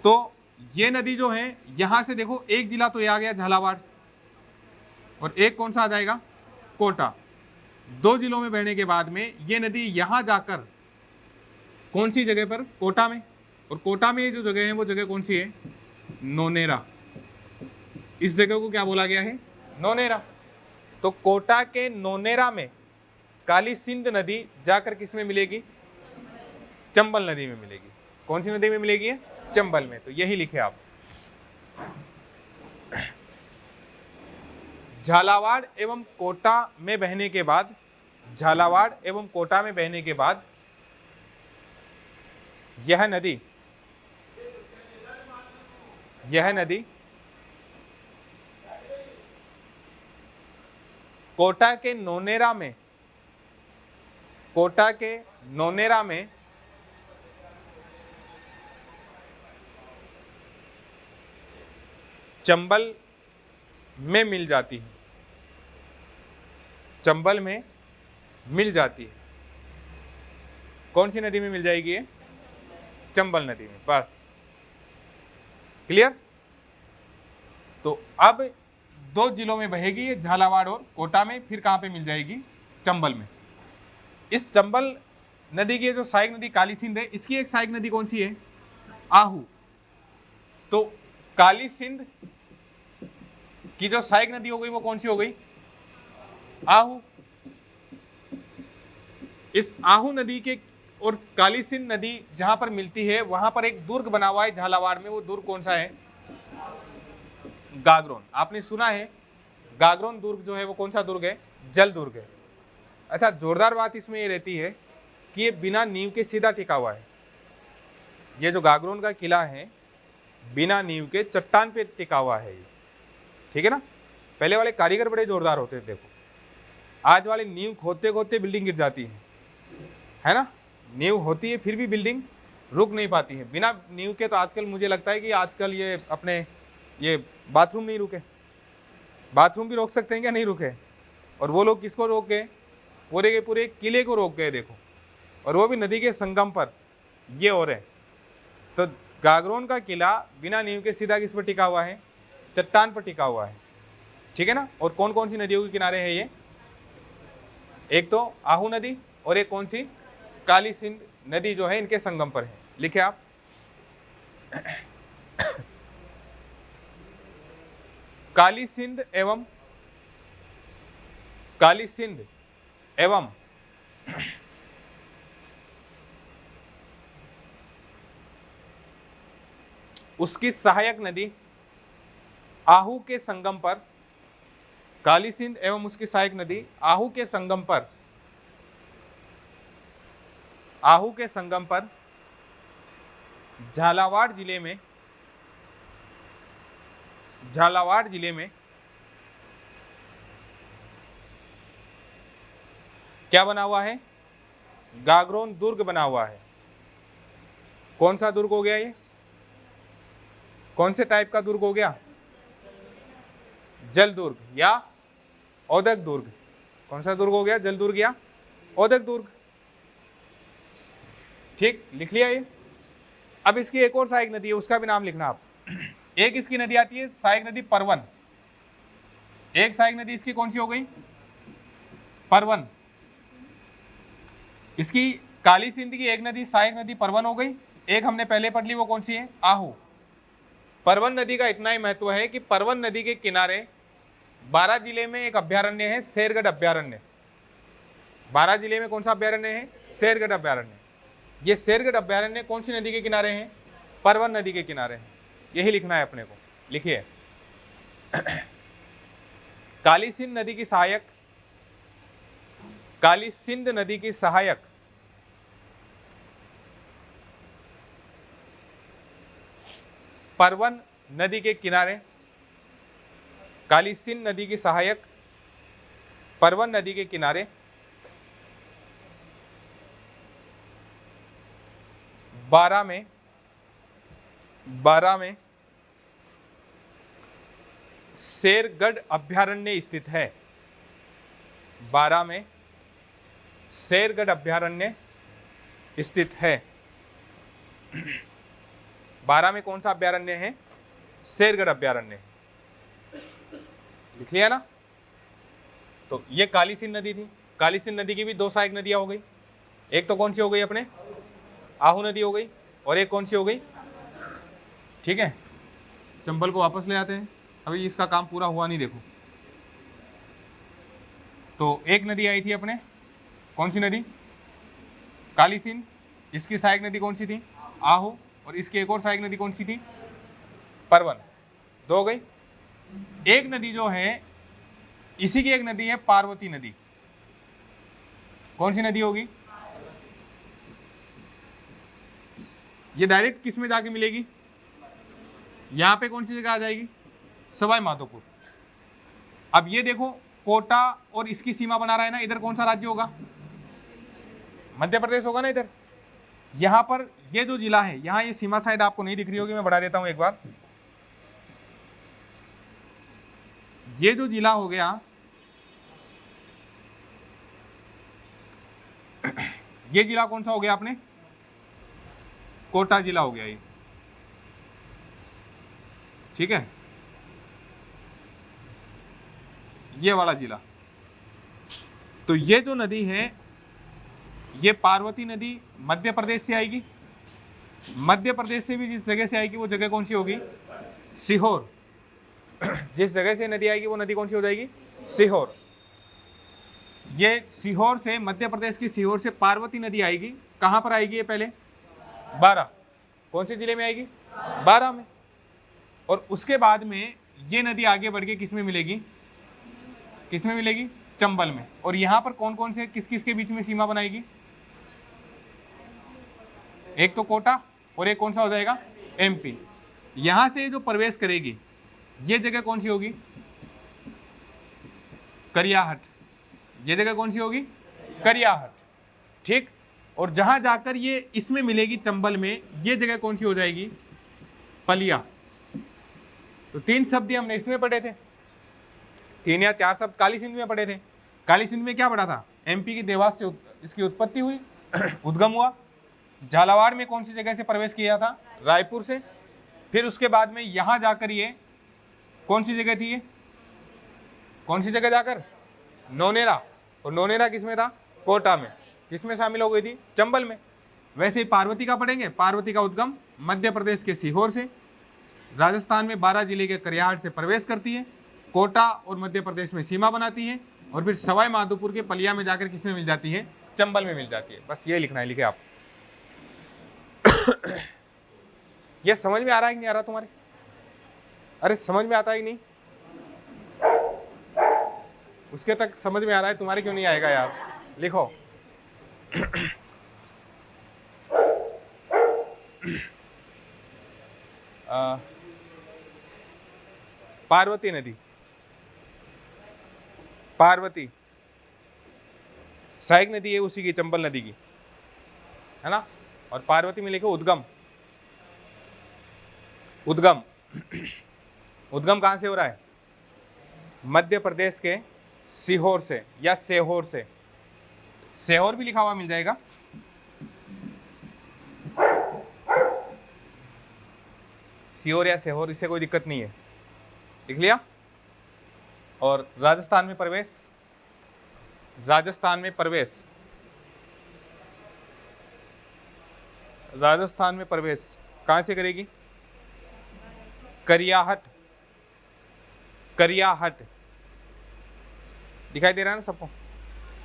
तो ये नदी जो है यहां से देखो, एक जिला तो ये आ गया झालावाड़, और एक कौन सा आ जाएगा? कोटा। 2 जिलों में बहने के बाद में ये नदी यहां जाकर कौन सी जगह पर? कोटा में। और कोटा में ये जो जगह है वो जगह कौन सी है? नोनेरा। इस जगह को क्या बोला गया है? नोनेरा। तो कोटा के नोनेरा में काली सिंध नदी जाकर किस में मिलेगी? चंबल नदी में मिलेगी। कौन सी नदी में मिलेगी? चंबल में। तो यही लिखे आप। झालावाड़ एवं कोटा में बहने के बाद, झालावाड़ एवं कोटा में बहने के बाद यह नदी कोटा के नोनेरा में चंबल में मिल जाती है। चंबल में मिल जाती है। कौन सी नदी में मिल जाएगी ये? चंबल नदी में। बस क्लियर। तो अब 2 जिलों में बहेगी ये, झालावाड़ और कोटा में। फिर कहाँ पे मिल जाएगी? चंबल में। इस चंबल नदी की जो सहायक नदी काली सिंध है, इसकी एक सहायक नदी कौन सी है? आहू। तो काली सिंध की जो सहायक नदी हो गई वो कौन सी हो गई? आहू। इस आहू नदी के और काली सिंध नदी जहां पर मिलती है वहां पर एक दुर्ग बना हुआ है झालावाड़ में। वो दुर्ग कौन सा है? गागरोन। आपने सुना है गागरोन दुर्ग जो है वो कौन सा दुर्ग है? जल दुर्ग है। अच्छा, जोरदार बात इसमें ये रहती है कि ये बिना नींव के सीधा टिका हुआ है। ये जो गागरोन का किला है बिना नींव के चट्टान पे टिका हुआ है ये, ठीक है ना। पहले वाले कारीगर बड़े जोरदार होते थे, देखो आज वाले नींव खोदते खोदते बिल्डिंग गिर जाती है ना। नींव होती है फिर भी बिल्डिंग रुक नहीं पाती है। बिना नींव के तो आजकल मुझे लगता है कि आजकल ये अपने ये बाथरूम नहीं रुके। बाथरूम भी रोक सकते हैं क्या? नहीं रुके। और वो लोग किसको रोक गए? पूरे के पूरे किले को रोक गए, देखो। और वो भी नदी के संगम पर ये हो रहे। तो गागरोन का किला बिना नींव के सीधा किस पर टिका हुआ है? चट्टान पर टिका हुआ है, ठीक है ना। और कौन कौन सी नदियों के किनारे है ये? एक तो आहू नदी और एक कौन सी? काली सिंध नदी जो है इनके संगम पर है। लिखे आप। काली सिंध एवं उसकी सहायक नदी आहू के संगम पर, काली सिंध एवं उसकी सहायक नदी आहू के संगम पर झालावाड़ जिले में क्या बना हुआ है? गागरोन दुर्ग बना हुआ है। कौन सा दुर्ग हो गया ये? कौन से टाइप का दुर्ग हो गया? जल दुर्ग या औदक दुर्ग। कौन सा दुर्ग हो गया? जल दुर्ग या औदक दुर्ग। ठीक, लिख लिया ये। अब इसकी एक और सहायक नदी है, उसका भी नाम लिखना आप। एक इसकी नदी आती है सहायक नदी परवन। एक सहायक नदी इसकी कौन सी हो गई? परवन। इसकी काली सिंध की एक नदी सहायक नदी परवन हो गई। एक हमने पहले पढ़ ली, वो कौन सी है? आहू। परवन नदी का इतना ही महत्व है कि परवन नदी के किनारे 12 जिले में एक अभ्यारण्य है, शेरगढ़ अभ्यारण्य। 12 जिले में कौन सा अभ्यारण्य है? शेरगढ़ अभ्यारण्य। ये शेरगढ़ अभ्यारण्य कौन सी नदी के किनारे हैं? परवन नदी के किनारे हैं। यही लिखना है अपने को। लिखिए। काली सिंध नदी की सहायक परवन नदी के किनारे, काली सिंध नदी की सहायक परवन नदी के किनारे 12 में शेरगढ़ अभ्यारण्य स्थित है। 12 में शेरगढ़ अभ्यारण्य स्थित है। 12 में कौन सा अभ्यारण्य है? शेरगढ़ अभ्यारण्य। लिख लिया ना। तो ये काली सिंध नदी थी। काली सिंध नदी की भी 2 सहायक नदियां हो गई। एक तो कौन सी हो गई अपने? आहू नदी हो गई। और एक कौन सी हो गई? ठीक है, चंबल को वापस ले आते हैं। अभी इसका काम पूरा हुआ नहीं, देखो तो एक नदी आई थी अपने, कौन सी नदी? काली सिंध। इसकी सहायक नदी कौन सी थी? आहू। और इसकी एक और सहायक नदी कौन सी थी? परवन। दो हो गई। एक नदी जो है, इसी की एक नदी है पार्वती नदी। कौन सी नदी होगी? ये डायरेक्ट किस में जाके मिलेगी? यहां पे कौन सी जगह आ जाएगी? सवाई माधोपुर। अब ये देखो, कोटा और इसकी सीमा बना रहा है ना, इधर कौन सा राज्य होगा? मध्य प्रदेश होगा ना इधर। यहां पर ये जो जिला है, यहां ये सीमा शायद आपको नहीं दिख रही होगी, मैं बढ़ा देता हूं एक बार। ये जो जिला हो गया, ये जिला कौन सा हो गया आपने? कोटा जिला हो गया ये, ठीक है, ये वाला जिला। तो ये जो नदी है, ये पार्वती नदी मध्य प्रदेश से आएगी। मध्य प्रदेश से भी जिस जगह से आएगी वो जगह कौन सी होगी? सीहोर। जिस जगह से नदी आएगी वो नदी कौन सी हो जाएगी? सीहोर। ये सीहोर से, मध्य प्रदेश की सीहोर से पार्वती नदी आएगी। कहां पर आएगी ये? पहले बारा। कौन से जिले में आएगी? बारा में। और उसके बाद में ये नदी आगे बढ़ के किस में मिलेगी? किस में मिलेगी? चंबल में। और यहां पर कौन कौन से, किस किस के बीच में सीमा बनाएगी? एक तो कोटा और एक कौन सा हो जाएगा? एमपी। यहां से जो प्रवेश करेगी ये जगह कौन सी होगी? करियाहट। ये जगह कौन सी होगी? करियाहट, ठीक। और जहां जाकर ये इसमें मिलेगी चंबल में, ये जगह कौन सी हो जाएगी? पलिया। तो 3 शब्द हमने इसमें पढ़े थे, 3 या 4 शब्द काली सिंध में पढ़े थे। काली सिंध में क्या पढ़ा था? एमपी की देवास से इसकी उत्पत्ति हुई, उद्गम हुआ। झालावाड़ में कौन सी जगह से प्रवेश किया था? रायपुर से। फिर उसके बाद में यहां जाकर ये कौन सी जगह थी? ये कौन सी जगह जाकर? नौनेरा। और नौनेरा किस में था? कोटा में। किस में शामिल हो गई थी? चंबल में। वैसे ही पार्वती का पढ़ेंगे। पार्वती का उद्गम मध्य प्रदेश के सीहोर से, राजस्थान में 12 जिले के करियाहट से प्रवेश करती है, कोटा और मध्य प्रदेश में सीमा बनाती है, और फिर सवाई माधोपुर के पलिया में जाकर किस में मिल जाती है? चंबल में मिल जाती है। बस ये लिखना है, लिखे आप। ये समझ में आ रहा है कि नहीं आ रहा तुम्हारे? अरे समझ में आता है कि नहीं? उसके तक समझ में आ रहा है, तुम्हारे क्यों नहीं आएगा यार? लिखो। पार्वती नदी, पार्वती सहायक नदी है उसी की, चंबल नदी की, है ना। और पार्वती में लिखो उद्गम। उद्गम, उद्गम कहां से हो रहा है? मध्य प्रदेश के सीहोर से या सेहोर से। सेहोर भी लिखा हुआ मिल जाएगा। सीहोर या सेहोर, इससे कोई दिक्कत नहीं है, लिख लिया। और राजस्थान में प्रवेश, राजस्थान में प्रवेश, राजस्थान में प्रवेश कहां से करेगी? करियाहट। करियाहट दिखाई दे रहा है ना सबको?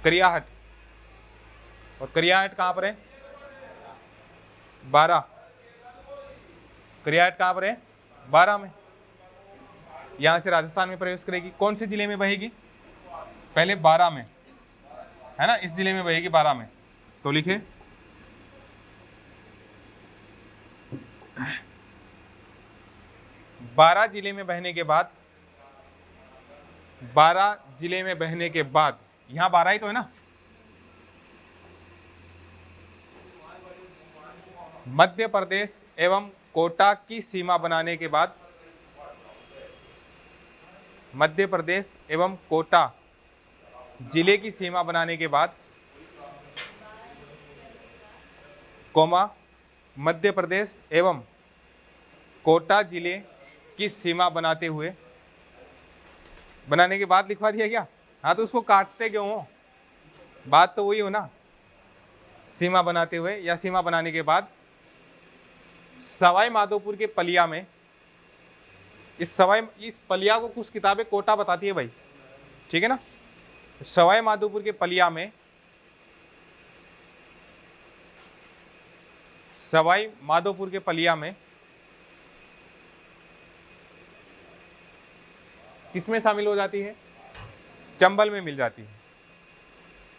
करियाहट। और करियाहट कहां पर है? बारा। करियाहट कहां पर है? बारा में। यहां से राजस्थान में प्रवेश करेगी। कौन से जिले में बहेगी? पहले बारा में, है ना, इस जिले में बहेगी, बारा में। तो लिखे 12 जिले में बहने के बाद, 12 जिले में बहने के बाद, यहां 12 ही तो है ना, मध्य प्रदेश एवं कोटा की सीमा बनाने के बाद, मध्य प्रदेश एवं कोटा जिले की सीमा बनाने के बाद, कोमा मध्य प्रदेश एवं कोटा जिले की सीमा बनाते हुए, बनाने के बाद लिखवा दिया क्या? हाँ, तो उसको काटते क्यों हो? बात तो वही हो ना, सीमा बनाते हुए या सीमा बनाने के बाद। सवाई माधोपुर के पलिया में, इस पलिया को कुछ किताबें कोटा बताती है भाई, ठीक है ना। सवाई माधोपुर के पलिया में, सवाई माधोपुर के पलिया में किसमें शामिल हो जाती है? चंबल में मिल जाती है।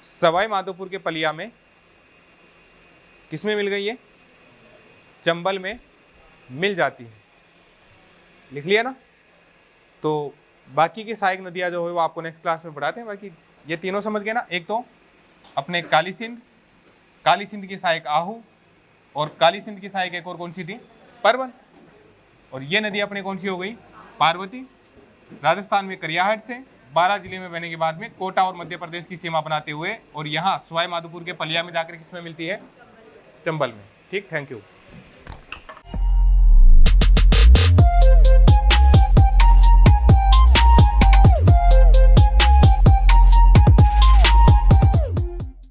सवाई माधोपुर के पलिया में किसमें मिल गई है? चंबल में मिल जाती है। लिख लिया ना? तो बाकी की सहायक नदियाँ जो है वो आपको नेक्स्ट क्लास में पढ़ाते हैं। बाकी ये तीनों समझ गए ना? एक तो अपने काली सिंध, काली सिंध की सहायक आहू, और काली सिंध की सहायक एक और कौन सी थी? परवन। और ये नदी अपने कौन सी हो गई? पार्वती। राजस्थान में करियाहट से 12 जिले में बहने के बाद में कोटा और मध्य प्रदेश की सीमा बनाते हुए, और यहाँ सवाई माधोपुर के पलिया में जाकर किसमें मिलती है? चंबल में। ठीक, थैंक यू।